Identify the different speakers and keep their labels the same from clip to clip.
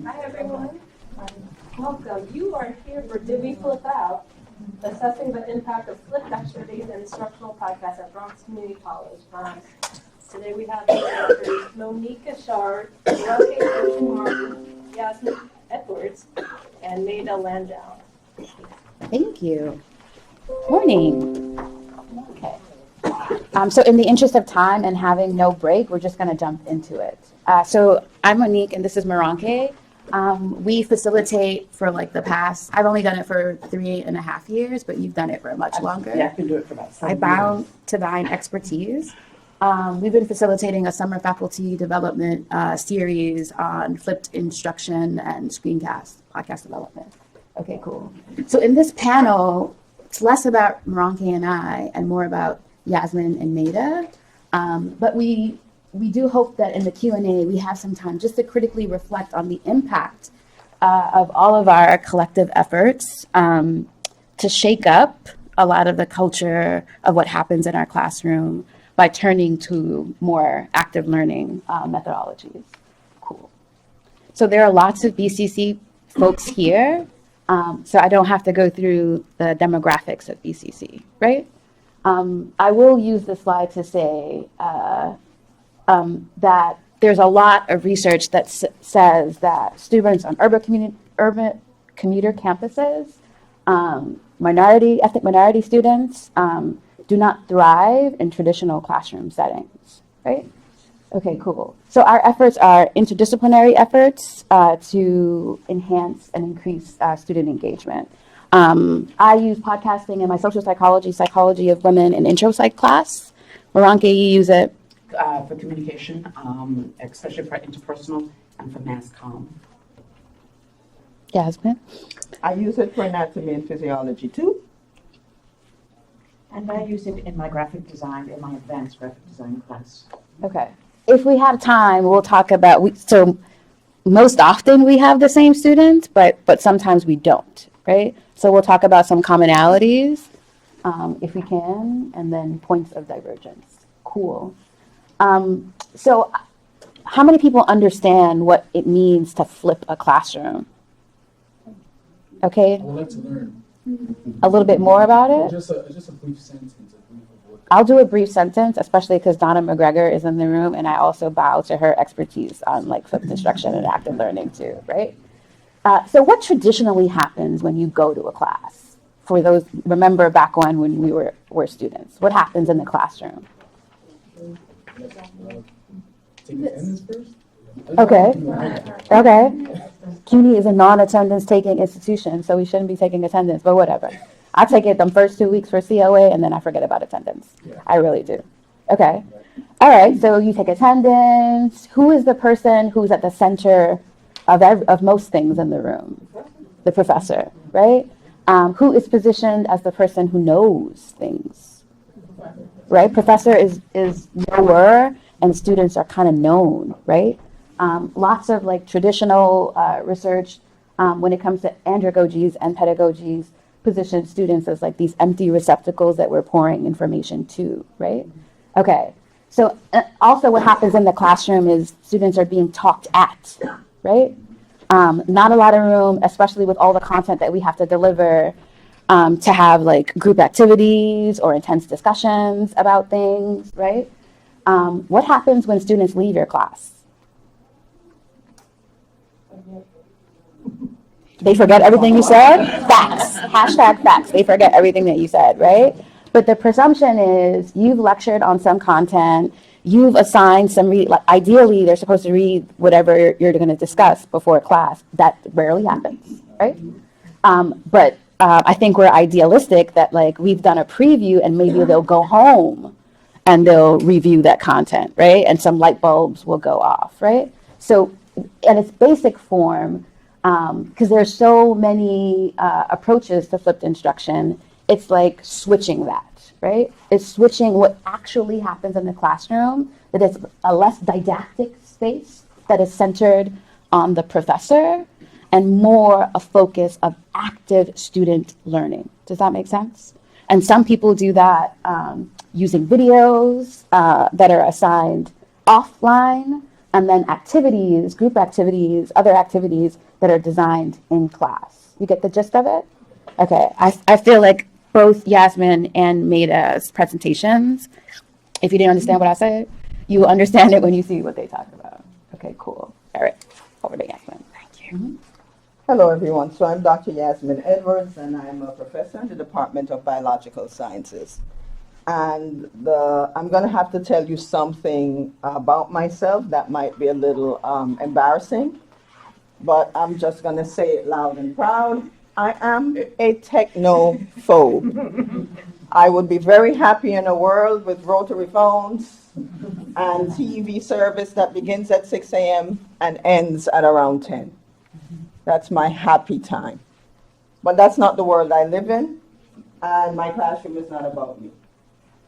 Speaker 1: Hi, everyone. Welcome. You are here for Did We Flip Out? Assessing the impact of flipped extra days and instructional podcast at Bronx Community College. Today we have the authors Monique Ashard, Roque Ocean Martin, Yasmin Edwards, and Maida Landau.
Speaker 2: Thank you. Morning. Okay. So in the interest of time and having no break, we're just going to jump into it. So I'm Monique, and this is Moronke. We facilitate for like the past, I've only done it for 3.5 years, but you've done it for much longer.
Speaker 3: Yeah, I can do it for about 7
Speaker 2: I
Speaker 3: years.
Speaker 2: bow to thine expertise. We've been facilitating a summer faculty development series on flipped instruction and Screencast podcast development. Okay, cool. So in this panel, it's less about Moronke and I and more about Yasmin and Maida. But we do hope that in the Q&A, we have some time just to critically reflect on the impact of all of our collective efforts to shake up a lot of the culture of what happens in our classroom by turning to more active learning methodologies. Cool. So there are lots of BCC folks here, so I don't have to go through the demographics of BCC, right? I will use this slide to say that there's a lot of research that says that students on urban commuter campuses, ethnic minority students, do not thrive in traditional classroom settings, right? Okay, cool. So our efforts are interdisciplinary efforts to enhance and increase student engagement. I use podcasting in my social psychology of women, and intro psych class. Moronke, you use it?
Speaker 3: For communication, especially for interpersonal and for mass comm.
Speaker 2: Yasmin?
Speaker 4: I use it for anatomy and physiology too.
Speaker 3: And I use it in my graphic design, in my advanced graphic design class.
Speaker 2: Okay. If we have time, we'll talk about, so most often we have the same students, but sometimes we don't, right? So we'll talk about some commonalities, if we can, and then points of divergence. Cool. So how many people understand what it means to flip a classroom? Okay.
Speaker 5: I would like to learn.
Speaker 2: A little bit more about it?
Speaker 5: Just a brief sentence.
Speaker 2: I'll do a brief sentence, especially because Donna McGregor is in the room, and I also bow to her expertise on like flipped instruction and active learning too, right? So what traditionally happens when you go to a class? For those, remember back when we were students, what happens in the classroom?
Speaker 5: Take attendance first?
Speaker 2: Okay. CUNY is a non-attendance taking institution, so we shouldn't be taking attendance, but whatever. I take it the first 2 weeks for COA, and then I forget about attendance.
Speaker 5: Yeah.
Speaker 2: I really do. Okay. All right, so you take attendance. Who is the person who's at the center of most things in the room? The professor, right? Who is positioned as the person who knows things? Right? Professor is knower, and students are kind of known, right? Lots of like traditional research when it comes to andragogies and pedagogies position students as like these empty receptacles that we're pouring information to, right? Okay, so also what happens in the classroom is students are being talked at, right? Not a lot of room, especially with all the content that we have to deliver, to have like group activities or intense discussions about things, right? What happens when students leave your class? They forget everything you said? Facts. Hashtag facts. They forget everything that you said, right? But the presumption is you've lectured on some content, you've assigned some, ideally they're supposed to read whatever you're going to discuss before class. That rarely happens, right? But I think we're idealistic that like we've done a preview and maybe they'll go home and they'll review that content, right? And some light bulbs will go off, right? So in its basic form, because there's so many approaches to flipped instruction, it's like switching that, right? It's switching what actually happens in the classroom, that it's a less didactic space that is centered on the professor and more a focus of active student learning. Does that make sense? And some people do that using videos that are assigned offline and then activities, group activities, other activities that are designed in class. You get the gist of it? Okay, I feel like both Yasmin and Maida's presentations, if you didn't understand what I said, you will understand it when you see what they talk about. Okay, cool. All right, over to Yasmin. Thank you.
Speaker 4: Hello, everyone. So I'm Dr. Yasmin Edwards, and I'm a professor in the Department of Biological Sciences. And I'm going to have to tell you something about myself that might be a little embarrassing, but I'm just going to say it loud and proud. I am a technophobe. I would be very happy in a world with rotary phones and TV service that begins at 6 a.m. and ends at around 10. That's my happy time. But that's not the world I live in, and my classroom is not about me.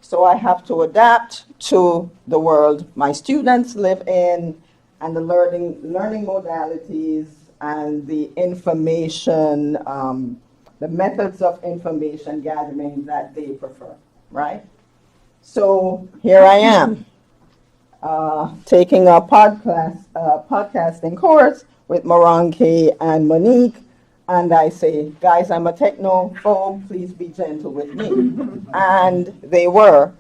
Speaker 4: So I have to adapt to the world my students live in and the learning modalities and the information, the methods of information gathering that they prefer, right? So here I am, taking a podcasting course with Moranke and Monique, and I say, guys, I'm a technophobe, please be gentle with me. And they were.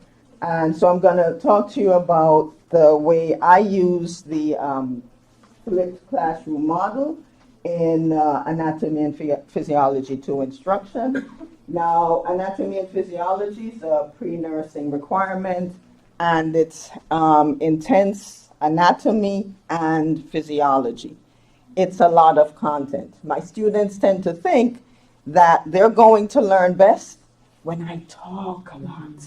Speaker 4: And so I'm going to talk to you about the way I use the flipped classroom model in Anatomy and Physiology 2 instruction. Now, Anatomy and Physiology is a pre-nursing requirement, and it's intense anatomy and physiology. It's a lot of content. My students tend to think that they're going to learn best when I talk a lot.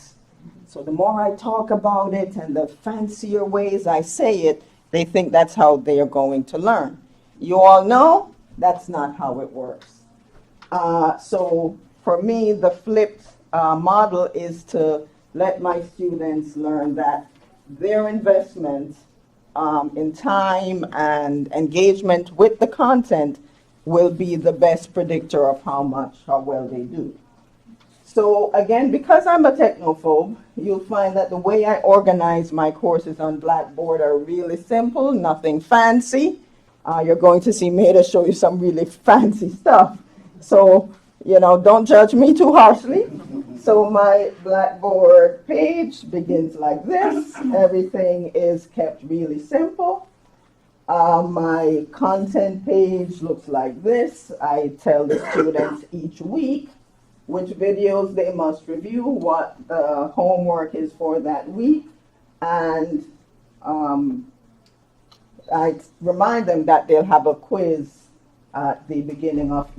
Speaker 4: So the more I talk about it and the fancier ways I say it, they think that's how they are going to learn. You all know that's not how it works. So for me, the flipped model is to let my students learn that their investment in time and engagement with the content will be the best predictor of how well they do. So again, because I'm a technophobe, you'll find that the way I organize my courses on Blackboard are really simple, nothing fancy. You're going to see Maida show you some really fancy stuff. So, don't judge me too harshly. So my Blackboard page begins like this. Everything is kept really simple. My content page looks like this. I tell the students each week which videos they must review, what the homework is for that week, and I remind them that they'll have a quiz at the beginning of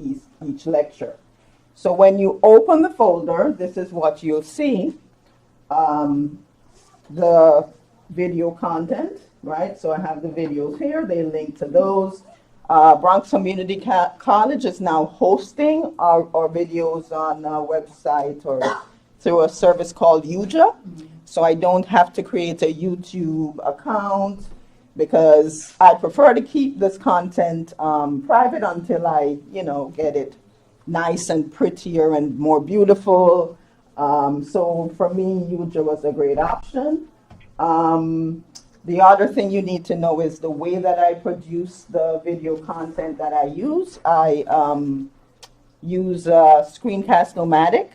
Speaker 4: each lecture. So when you open the folder, this is what you'll see. The video content, right? So I have the videos here. They link to those. Bronx Community College is now hosting our videos on a website or through a service called UJA. So I don't have to create a YouTube account because I prefer to keep this content private until I, get it nice and prettier and more beautiful. So for me, UJA was a great option. The other thing you need to know is the way that I produce the video content that I use. I use Screencast Nomadic,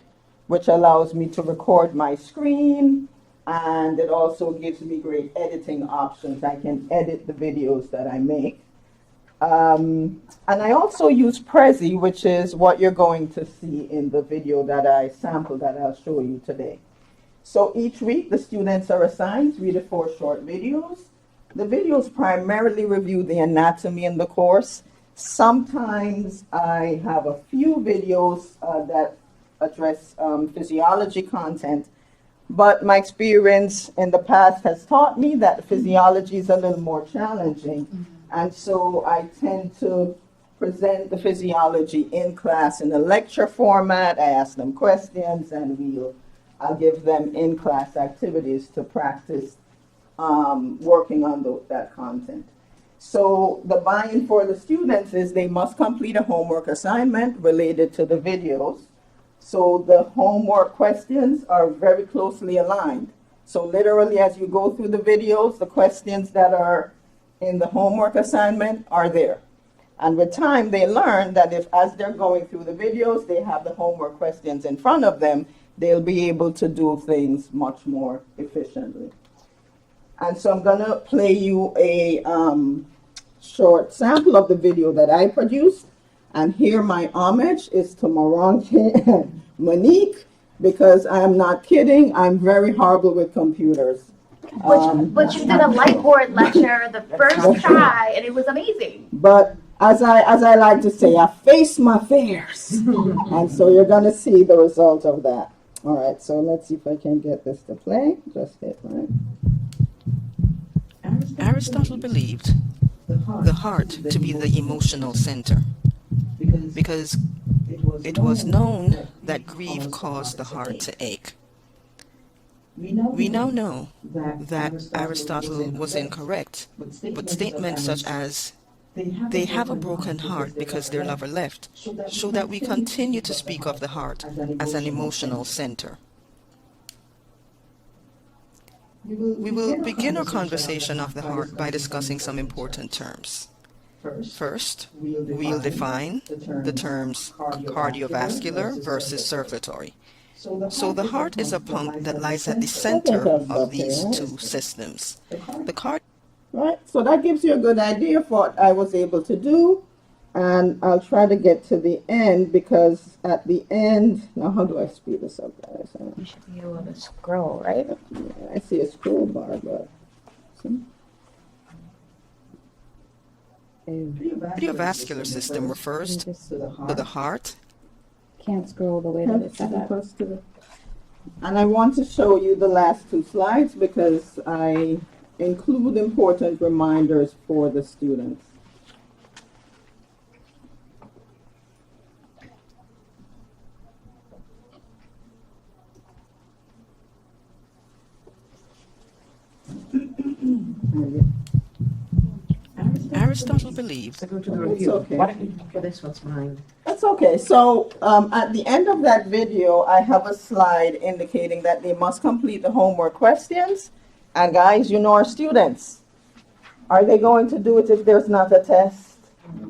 Speaker 4: which allows me to record my screen, and it also gives me great editing options. I can edit the videos that I make. And I also use Prezi, which is what you're going to see in the video that I sampled that I'll show you today. So each week, the students are assigned 3 to 4 short videos. The videos primarily review the anatomy in the course. Sometimes I have a few videos that address physiology content, but my experience in the past has taught me that physiology is a little more challenging. And so I tend to present the physiology in class in a lecture format. I ask them questions, and I'll give them in-class activities to practice working on that content. So the buy-in for the students is they must complete a homework assignment related to the videos. So the homework questions are very closely aligned. So literally as you go through the videos, the questions that are in the homework assignment are there. And with time, they learn that if, as they're going through the videos, they have the homework questions in front of them, they'll be able to do things much more efficiently. And so I'm gonna play you a short sample of the video that I produced. And here my homage is to Moronke and Monique, because I'm not kidding, I'm very horrible with computers.
Speaker 2: But you did a Blackboard lecture the first try, and it was amazing.
Speaker 4: But as I like to say, I face my fears. And so you're gonna see the result of that. All right, so let's see if I can get this to play. Just hit right.
Speaker 6: Aristotle believed the heart to be the emotional center because it was known that grief caused the heart to ache. We now know that Aristotle was incorrect, but statements such as they have a broken heart because their lover left show that we continue to speak of the heart as an emotional center. We will begin our conversation of the heart by discussing some important terms. First, we'll define the terms cardiovascular versus circulatory. So the heart is a pump that lies at the center of these two systems.
Speaker 4: Right, so that gives you a good idea of what I was able to do. And I'll try to get to the end, because at the end, now how do I speed this up, guys?
Speaker 2: You should be able to scroll, right?
Speaker 4: Yeah, I see a scroll bar, but see?
Speaker 6: Cardiovascular system refers to the heart.
Speaker 2: Can't scroll the way that it's set up.
Speaker 4: And I want to show you the last two slides because I include important reminders for the students.
Speaker 6: Aristotle believes.
Speaker 3: So go to the
Speaker 4: It's
Speaker 3: review.
Speaker 4: okay.
Speaker 3: Why don't you for this one's mine?
Speaker 4: That's okay. So at the end of that video, I have a slide indicating that they must complete the homework questions. And guys, you know our students. Are they going to do it if there's not a test?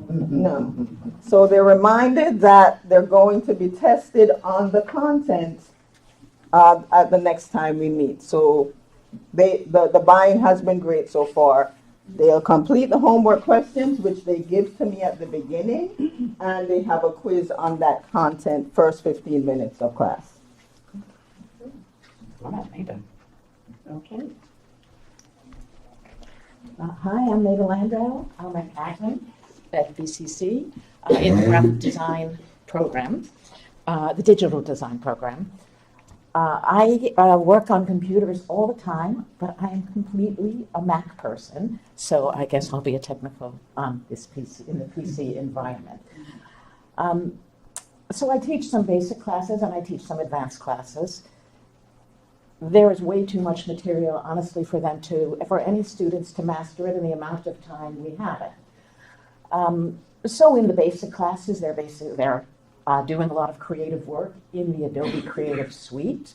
Speaker 4: No. So they're reminded that they're going to be tested on the content at the next time we meet. So the buy-in has been great so far. They'll complete the homework questions, which they give to me at the beginning, and they have a quiz on that content first 15 minutes of class.
Speaker 3: All right, Mabel. Okay.
Speaker 7: Hi, I'm Mabel Landau. I'm an admin at BCC in the graphic design program, the digital design program. I work on computers all the time, but I am completely a Mac person, so I guess I'll be a technical on this PC, in the PC environment. So I teach some basic classes and I teach some advanced classes. There is way too much material, honestly, for any students to master it in the amount of time we have it. So in the basic classes, they're doing a lot of creative work in the Adobe Creative Suite,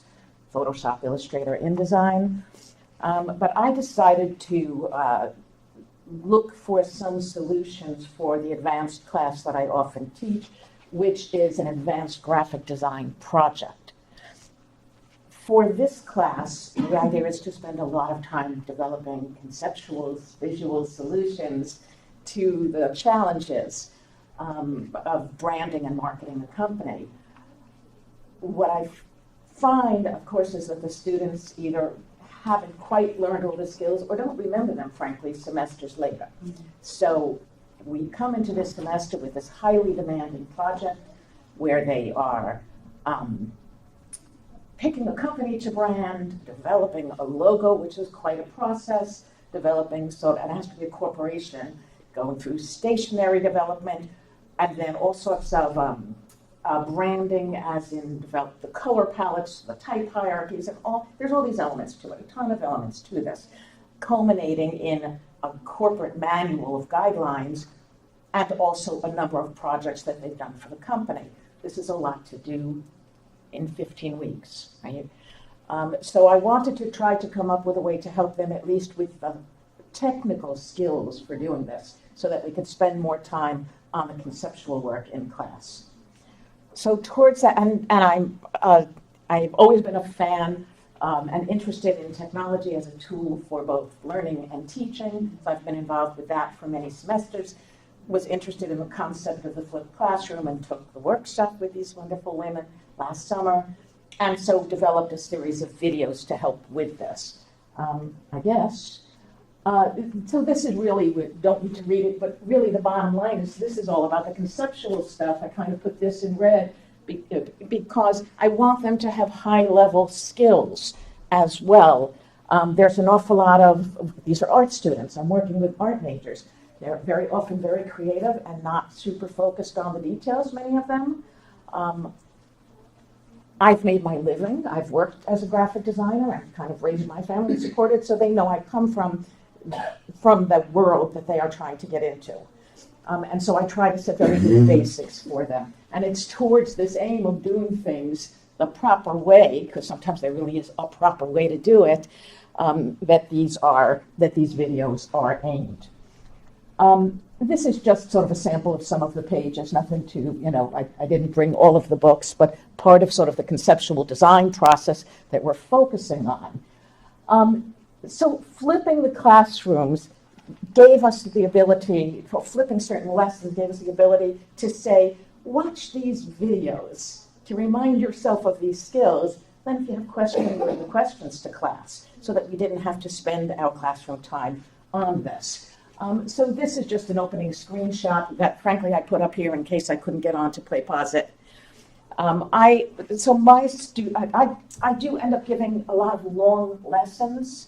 Speaker 7: Photoshop, Illustrator, InDesign. But I decided to look for some solutions for the advanced class that I often teach, which is an advanced graphic design project. For this class, the idea is to spend a lot of time developing conceptual, visual solutions to the challenges of branding and marketing a company. What I find, of course, is that the students either haven't quite learned all the skills or don't remember them, frankly, semesters later. So we come into this semester with this highly demanding project where they are picking a company to brand, developing a logo, which is quite a process, developing, so it has to be a corporation, going through stationery development, and then all sorts of branding, as in develop the color palettes, the type hierarchies, and there's all these elements to it, a ton of elements to this, culminating in a corporate manual of guidelines and also a number of projects that they've done for the company. This is a lot to do in 15 weeks, right? So I wanted to try to come up with a way to help them at least with the technical skills for doing this so that we could spend more time on the conceptual work in class. So towards that, and I've always been a fan and interested in technology as a tool for both learning and teaching. So I've been involved with that for many semesters, was interested in the concept of the flipped classroom and took the workshop with these wonderful women last summer, and so developed a series of videos to help with this. I guess. So this is really, we don't need to read it, but really the bottom line is this is all about the conceptual stuff. I kind of put this in red because I want them to have high-level skills as well. There's an awful lot of, these are art students. I'm working with art majors. They're very often very creative and not super focused on the details, many of them. I've made my living. I've worked as a graphic designer and kind of raised my family and supported, so they know I come from the world that they are trying to get into. And so I try to set very good basics for them. And it's towards this aim of doing things the proper way, because sometimes there really is a proper way to do it, that these videos are aimed. This is just sort of a sample of some of the pages, nothing to, I didn't bring all of the books, but part of sort of the conceptual design process that we're focusing on. So flipping the classrooms gave us the ability, for flipping certain lessons gave us the ability to say, watch these videos to remind yourself of these skills. Then if you have questions, bring the questions to class so that we didn't have to spend our classroom time on this. So this is just an opening screenshot that, frankly, I put up here in case I couldn't get on to play pause it. I do end up giving a lot of long lessons,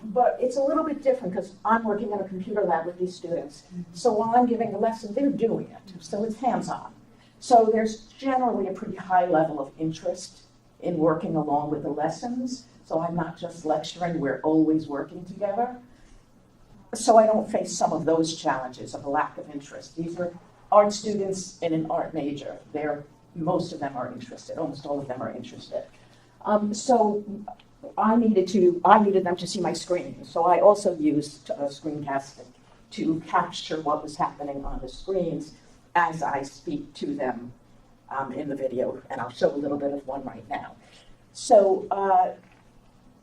Speaker 7: but it's a little bit different because I'm working in a computer lab with these students. So while I'm giving the lesson, they're doing it. So it's hands-on. So there's generally a pretty high level of interest in working along with the lessons. So I'm not just lecturing, we're always working together. So I don't face some of those challenges of a lack of interest. These are art students in an art major. Most of them are interested, almost all of them are interested. So I needed them to see my screen. So I also used Screencast to capture what was happening on the screens as I speak to them in the video. And I'll show a little bit of one right now. So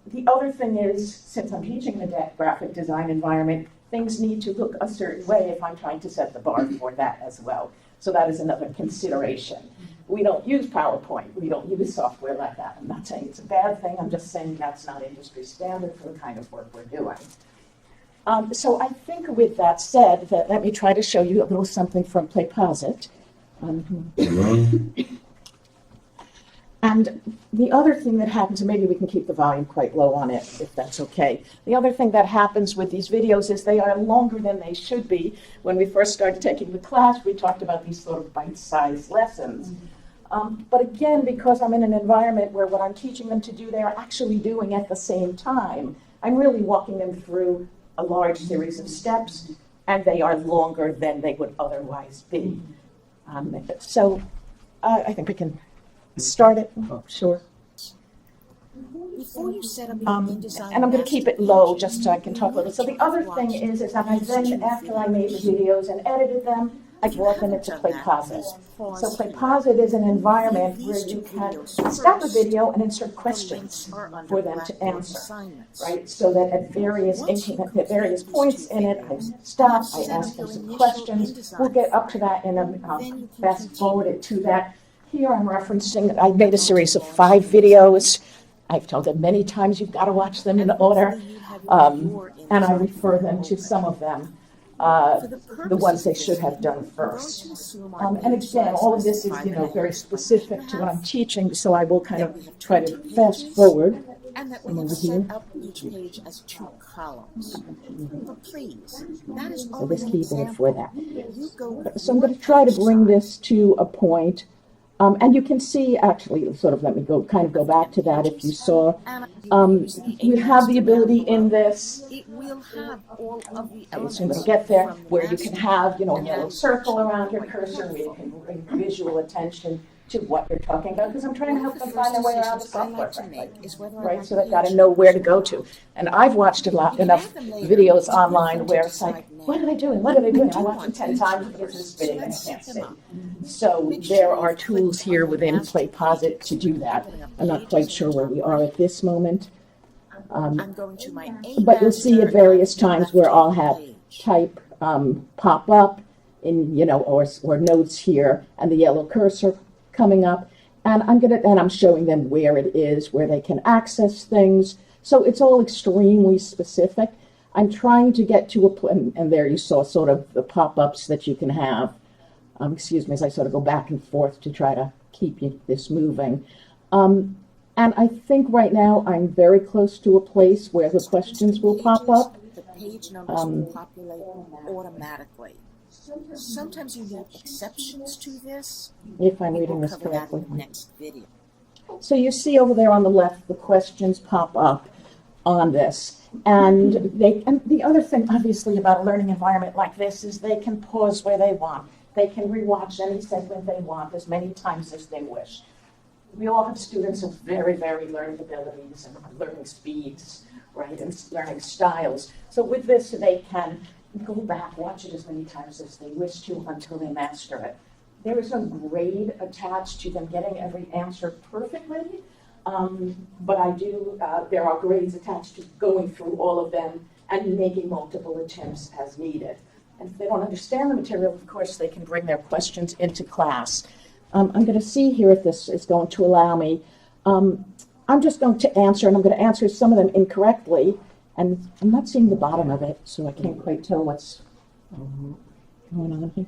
Speaker 7: the other thing is, since I'm teaching the graphic design environment, things need to look a certain way if I'm trying to set the bar for that as well. So that is another consideration. We don't use PowerPoint. We don't use software like that. I'm not saying it's a bad thing. I'm just saying that's not industry standard for the kind of work we're doing. So I think with that said, let me try to show you a little something from PlayPosit. And the other thing that happens, and maybe we can keep the volume quite low on it if that's okay. The other thing that happens with these videos is they are longer than they should be. When we first started taking the class, we talked about these sort of bite-sized lessons. But again, because I'm in an environment where what I'm teaching them to do, they are actually doing at the same time. I'm really walking them through a large series of steps, and they are longer than they would otherwise be. So I think we can start it. Oh, sure.
Speaker 8: Before you set up your InDesign,
Speaker 7: And I'm going to keep it low just so I can talk a little. So the other thing is that I then, after I made the videos and edited them, I brought them into PlayPosit. So PlayPosit is an environment where you can stop a video and insert questions for them to answer, right? So that at various points in it, I stop, I ask them some questions. We'll get up to that in a fast forward it to that. Here I'm referencing, I made a series of 5 videos. I've told them many times you've got to watch them in order, and I refer them to some of them, the ones they should have done first. And again, all of this is, very specific to what I'm teaching, so I will kind of try to fast forward.
Speaker 8: And that we have set up each page as 2 columns. But please, that is
Speaker 7: So
Speaker 8: only
Speaker 7: this
Speaker 8: an
Speaker 7: keyboard
Speaker 8: example.
Speaker 7: for that.
Speaker 8: You go
Speaker 7: So I'm going to try to bring this to a point. And you can see, actually, sort of let me go back to that if you saw. You have the ability in this,
Speaker 8: It will have all of the
Speaker 7: so
Speaker 8: elements.
Speaker 7: I'm going to get there,
Speaker 8: from the
Speaker 7: where you
Speaker 8: master
Speaker 7: can have, a
Speaker 8: and
Speaker 7: yellow
Speaker 8: then
Speaker 7: circle around your cursor, where you can bring visual attention to what you're talking about, because I'm trying to help them find their way around the software,
Speaker 8: to
Speaker 7: frankly.
Speaker 8: make is whether or
Speaker 7: Right,
Speaker 8: not
Speaker 7: so they've
Speaker 8: you
Speaker 7: got to
Speaker 8: choose
Speaker 7: know where to go to. And I've watched enough
Speaker 8: them later.
Speaker 7: videos
Speaker 8: It's good
Speaker 7: online
Speaker 8: for them
Speaker 7: where
Speaker 8: to
Speaker 7: it's like,
Speaker 8: decide now.
Speaker 7: what are they doing? What are they doing? I
Speaker 8: Do
Speaker 7: watched it
Speaker 8: want
Speaker 7: 10
Speaker 8: to
Speaker 7: times
Speaker 8: choose
Speaker 7: because it's
Speaker 8: first.
Speaker 7: big and I
Speaker 8: Let's
Speaker 7: can't
Speaker 8: set
Speaker 7: see.
Speaker 8: them up.
Speaker 7: So
Speaker 8: Make sure
Speaker 7: there
Speaker 8: you
Speaker 7: are
Speaker 8: click
Speaker 7: tools here
Speaker 8: on the
Speaker 7: within
Speaker 8: master
Speaker 7: PlayPosit to do that.
Speaker 8: Opening up
Speaker 7: I'm not
Speaker 8: pages
Speaker 7: quite
Speaker 8: at
Speaker 7: sure
Speaker 8: the
Speaker 7: where
Speaker 8: top
Speaker 7: we are
Speaker 8: right.
Speaker 7: at this moment.
Speaker 8: I'm going to my A
Speaker 7: But you'll see
Speaker 8: master
Speaker 7: at various
Speaker 8: and the
Speaker 7: times where I'll have
Speaker 8: left-hand page.
Speaker 7: type pop up in, or notes here and the yellow cursor coming up. And I'm showing them where it is, where they can access things. So it's all extremely specific. I'm trying to get to and there you saw sort of the pop-ups that you can have. Excuse me, as I sort of go back and forth to try to keep this moving. And I think right now I'm very close to a place where the questions will pop up.
Speaker 8: The page numbers will populate automatically. Sometimes you need exceptions to this.
Speaker 7: If I'm
Speaker 8: We'll
Speaker 7: reading this
Speaker 8: cover that
Speaker 7: correctly.
Speaker 8: in the next video.
Speaker 7: So you see over there on the left, the questions pop up on this. And the other thing, obviously, about a learning environment like this is they can pause where they want. They can rewatch any segment they want as many times as they wish. We all have students of very, very learning abilities and learning speeds, right, and learning styles. So with this, they can go back, watch it as many times as they wish to until they master it. There is no grade attached to them getting every answer perfectly, but there are grades attached to going through all of them and making multiple attempts as needed. And if they don't understand the material, of course, they can bring their questions into class. I'm going to see here if this is going to allow me. I'm just going to answer, and I'm going to answer some of them incorrectly. And I'm not seeing the bottom of it, so I can't quite tell what's going on here.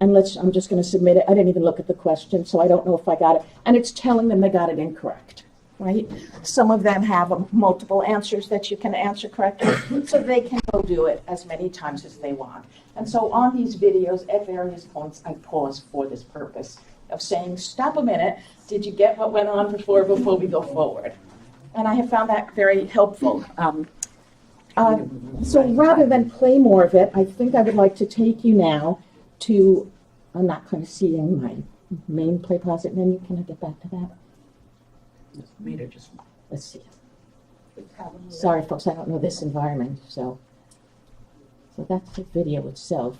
Speaker 7: And I'm just going to submit it. I didn't even look at the question, so I don't know if I got it. And it's telling them they got it incorrect, right? Some of them have multiple answers that you can answer correctly, so they can go do it as many times as they want. And so on these videos, at various points, I pause for this purpose of saying, stop a minute, did you get what went on before we go forward? And I have found that very helpful. So rather than play more of it, I think I would like to take you now to, I'm not kind of seeing my main PlayPosit menu. Can I get back to that? Let's see. Sorry, folks, I don't know this environment, so that's the video itself.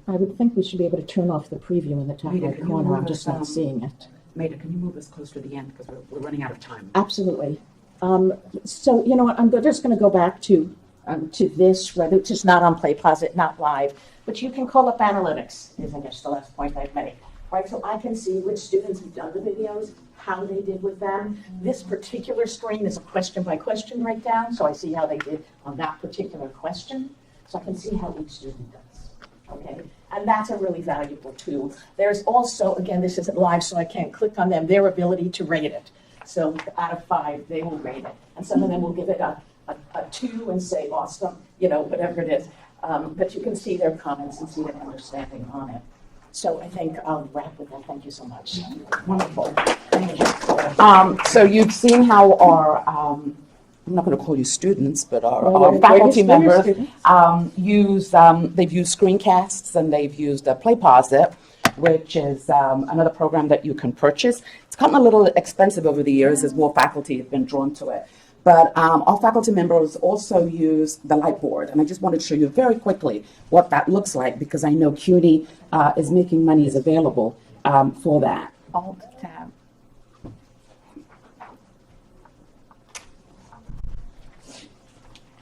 Speaker 7: I would think we should be able to turn off the preview in the top
Speaker 3: Rita,
Speaker 7: right
Speaker 3: can you
Speaker 7: corner. I'm
Speaker 3: move
Speaker 7: just
Speaker 3: us,
Speaker 7: not seeing it.
Speaker 3: Maida, can you move us close to the end because we're running out of time?
Speaker 7: Absolutely. So you know what? I'm just going to go back to this, which is not on PlayPosit, not live, but you can call up analytics. Is I guess the last point I've made, right? So I can see which students have done the videos, how they did with them. This particular screen is a question by question breakdown, so I see how they did on that particular question. So I can see how each student does. Okay, and that's a really valuable tool. There's also, again, this isn't live, so I can't click on them, their ability to rate it. So out of 5, they will rate it. And some of them will give it a 2 and say, awesome, whatever it is. But you can see their comments and see their understanding on it. So I think I'll wrap with that. Thank you so much.
Speaker 3: Wonderful. Thank you. So you've seen how our, I'm not going to call you students, but our faculty members they've used Screencasts and they've used PlayPosit, which is another program that you can purchase. It's gotten a little expensive over the years as more faculty have been drawn to it. But our faculty members also use the Blackboard, and I just wanted to show you very quickly what that looks like because I know CUNY is making monies available for that. Alt-Tab.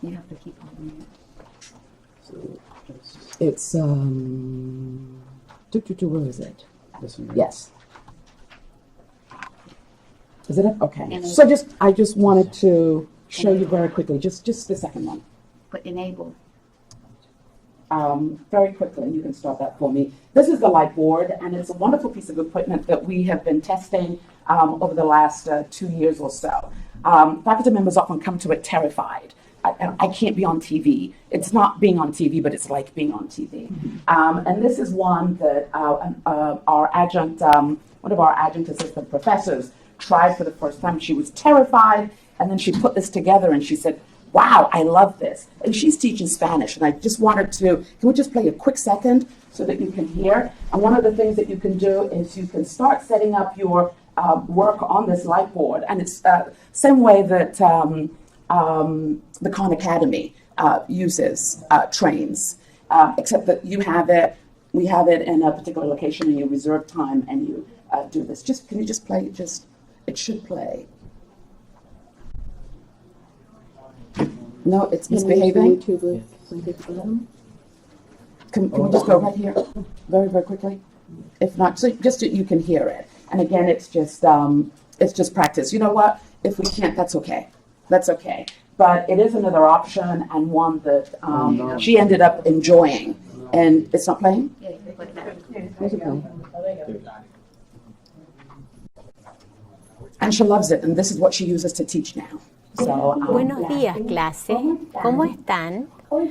Speaker 3: You have to keep on it. It's where is it?
Speaker 5: This one, right?
Speaker 3: Yes. Is it up? Okay. So I just wanted to show you very quickly, just the second one.
Speaker 2: But enable.
Speaker 3: Very quickly, you can start that for me. This is the Blackboard, and it's a wonderful piece of equipment that we have been testing over the last 2 years or so. Faculty members often come to it terrified. I can't be on TV. It's not being on TV, but it's like being on TV. And this is one that our adjunct, one of our adjunct assistant professors tried for the first time. She was terrified, and then she put this together, and she said, wow, I love this. And she's teaching Spanish, and I just wanted to, can we just play a quick second so that you can hear? And one of the things that you can do is you can start setting up your work on this Blackboard, and it's same way that the Khan Academy uses, trains, except that you have it, we have it in a particular location, and you reserve time, and you do this. Just, can you just play, it should play. No, it's misbehaving. Can we just go right here, very, very quickly? If not, so just so you can hear it. And again, it's just practice. You know what? If we can't, that's okay. That's okay. But it is another option, and one that she ended up enjoying. And it's not playing? And she loves it, and this is what she uses to teach now. So,
Speaker 9: Buenos días, clase. ¿Cómo están? Hoy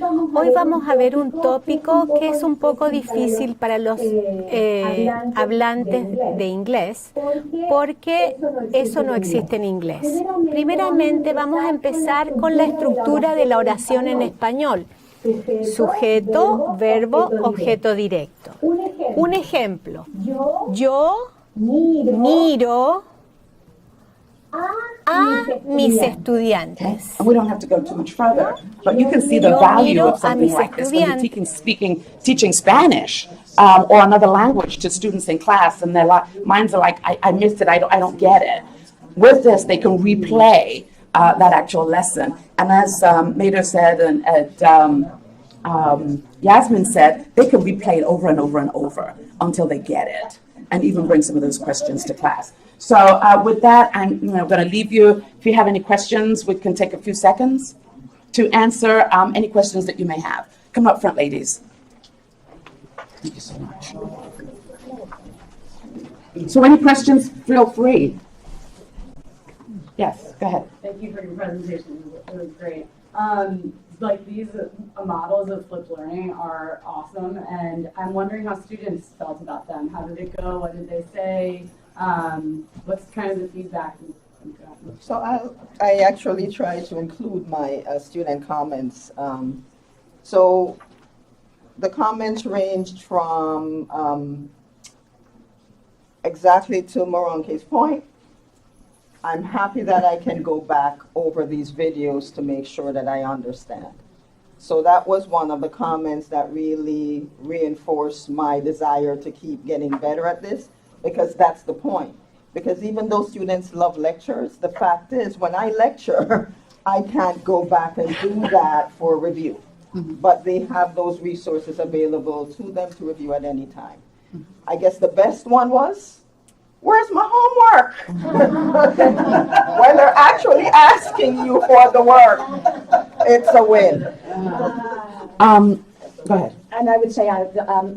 Speaker 9: vamos a ver un tópico que es un poco difícil para los hablantes de inglés, porque eso no existe en inglés. Primeramente vamos a empezar con la estructura de la oración en español. Sujeto, verbo, objeto directo. Un ejemplo. Yo miro a mis estudiantes.
Speaker 3: And we don't have to go too much further, but you can see the value of something like this when you're teaching Spanish or another language to students in class, and their minds are like, I missed it, I don't get it. With this, they can replay that actual lesson. And as Maida said, and Yasmin said, they can replay it over and over and over until they get it, and even bring some of those questions to class. So with that, I'm going to leave you. If you have any questions, we can take a few seconds to answer any questions that you may have. Come up front, ladies. Thank you so much. So any questions, feel free. Yes, go ahead.
Speaker 10: Thank you for your presentation. It was great. Like these models of flipped learning are awesome, and I'm wondering how students felt about them. How did it go? What did they say? What's kind of the feedback you've gotten?
Speaker 4: So I actually try to include my student comments. So the comments ranged from exactly to Moronke's point. I'm happy that I can go back over these videos to make sure that I understand. So that was one of the comments that really reinforced my desire to keep getting better at this, because that's the point. Because even though students love lectures, the fact is when I lecture, I can't go back and do that for review. But they have those resources available to them to review at any time. I guess the best one was, where's my homework? When they're actually asking you for the work, it's a win.
Speaker 3: Go ahead.
Speaker 7: And I would say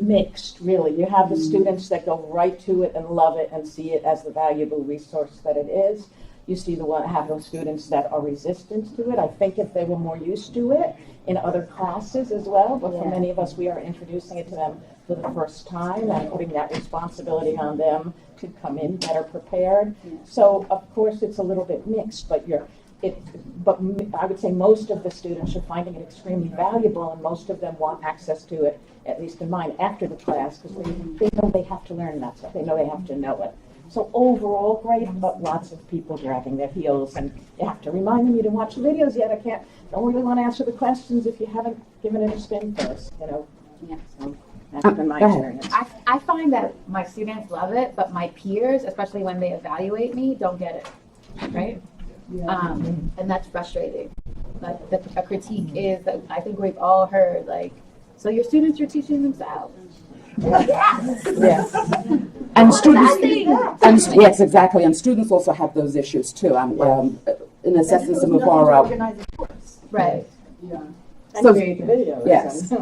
Speaker 7: mixed, really. You have the students that go right to it and love it and see it as the valuable resource that it is. You see have those students that are resistant to it. I think if they were more used to it in other classes as well, but for many of us, we are introducing it to them for the first time and putting that responsibility on them to come in better prepared. So of course it's a little bit mixed, but I would say most of the students are finding it extremely valuable, and most of them want access to it, at least in mine, after the class, because they know they have to learn that stuff. They know they have to know it. So overall great, but lots of people dragging their heels, and you have to remind them you didn't watch the videos yet. Don't really want to answer the questions if you haven't given it a spin first,
Speaker 2: Yeah.
Speaker 7: So that's been my experience.
Speaker 2: I find that my students love it, but my peers, especially when they evaluate me, don't get it, right? And that's frustrating. Like a critique is that I think we've all heard, like, so your students are teaching themselves.
Speaker 3: Yes. And students, yes, exactly. And students also have those issues too. In assessing some of our,
Speaker 2: Right.
Speaker 10: Yeah.
Speaker 3: So,
Speaker 7: create the videos.
Speaker 3: yes.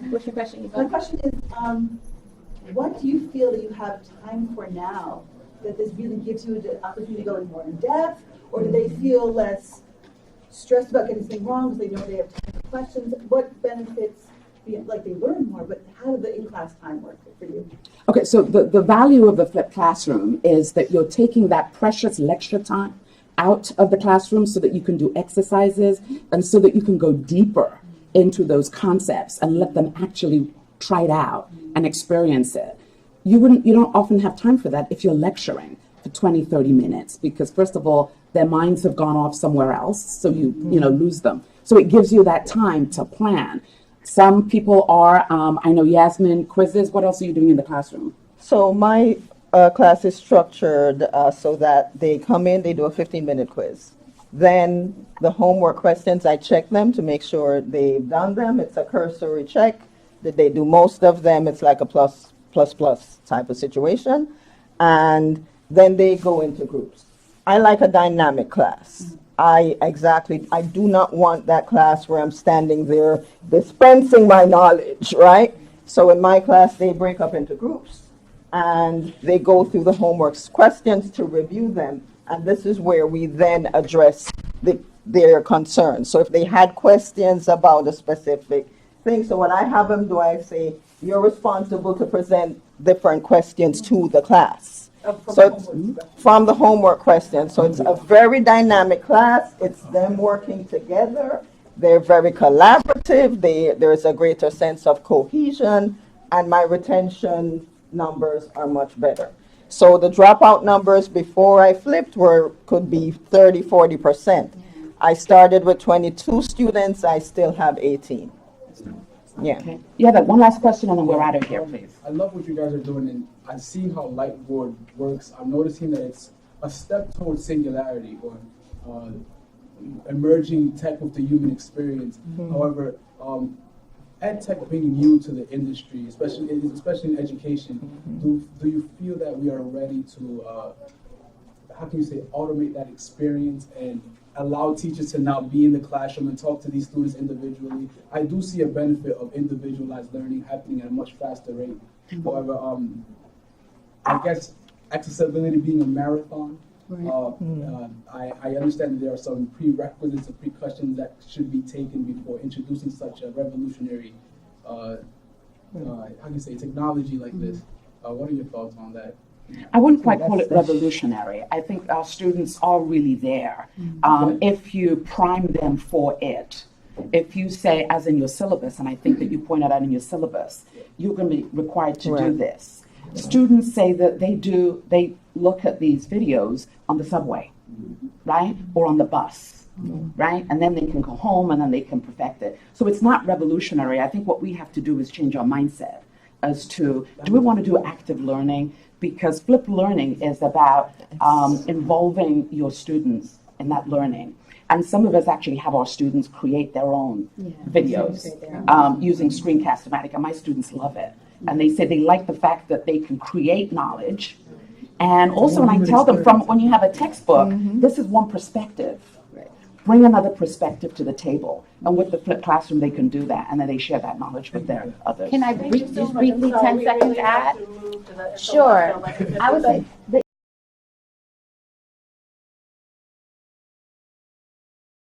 Speaker 2: What's your question?
Speaker 11: My question is, what do you feel that you have time for now, that this really gives you the opportunity to go in more in depth, or do they feel less stressed about getting something wrong because they know they have time for questions? What benefits, like they learn more, but how did the in-class time work for you?
Speaker 3: Okay, so the value of the flipped classroom is that you're taking that precious lecture time out of the classroom so that you can do exercises and so that you can go deeper into those concepts and let them actually try it out and experience it. You don't often have time for that if you're lecturing for 20, 30 minutes, because first of all, their minds have gone off somewhere else, so you lose them. So it gives you that time to plan. Some people are, I know Yasmin, quizzes. What else are you doing in the classroom?
Speaker 4: So my class is structured so that they come in, they do a 15-minute quiz. Then the homework questions, I check them to make sure they've done them. It's a cursory check. Did they do most of them? It's like a plus type of situation. And then they go into groups. I like a dynamic class. I do not want that class where I'm standing there dispensing my knowledge, right? So in my class, they break up into groups and they go through the homework questions to review them. And this is where we then address their concerns. So if they had questions about a specific thing, so what I have them do, I say, you're responsible to present different questions to the class. So it's from the homework questions. So it's a very dynamic class. It's them working together. They're very collaborative. There's a greater sense of cohesion, and my retention numbers are much better. So the dropout numbers before I flipped could be 30, 40%. I started with 22 students. I still have 18. Yeah.
Speaker 3: Okay. You have one last question and then we're out of here, please.
Speaker 5: I love what you guys are doing, and I've seen how Blackboard works. I'm noticing that it's a step towards singularity, or emerging tech with the human experience. However, ed tech being new to the industry, especially in education, do you feel that we are ready to, how can you say, automate that experience and allow teachers to now be in the classroom and talk to these students individually? I do see a benefit of individualized learning happening at a much faster rate. However, I guess accessibility being a marathon, I understand that there are some prerequisites or precautions that should be taken before introducing such a revolutionary, how can you say, technology like this. What are your thoughts on that?
Speaker 3: I wouldn't quite call it revolutionary. I think our students are really there. If you prime them for it, if you say, as in your syllabus, and I think that you pointed out in your syllabus, you're going to be required to do this. Students say that they look at these videos on the subway, right? Or on the bus, right? And then they can go home and then they can perfect it. So it's not revolutionary. I think what we have to do is change our mindset as to, do we want to do active learning? Because flipped learning is about involving your students in that learning. And some of us actually have our students create their own videos using Screencast, and my students love it. And they say they like the fact that they can create knowledge. And also when I tell them, when you have a textbook, this is one perspective. Bring another perspective to the table. And with the flipped classroom, they can do that. And then they share that knowledge with their others.
Speaker 2: Can I just briefly 10 seconds add? Sure. I would say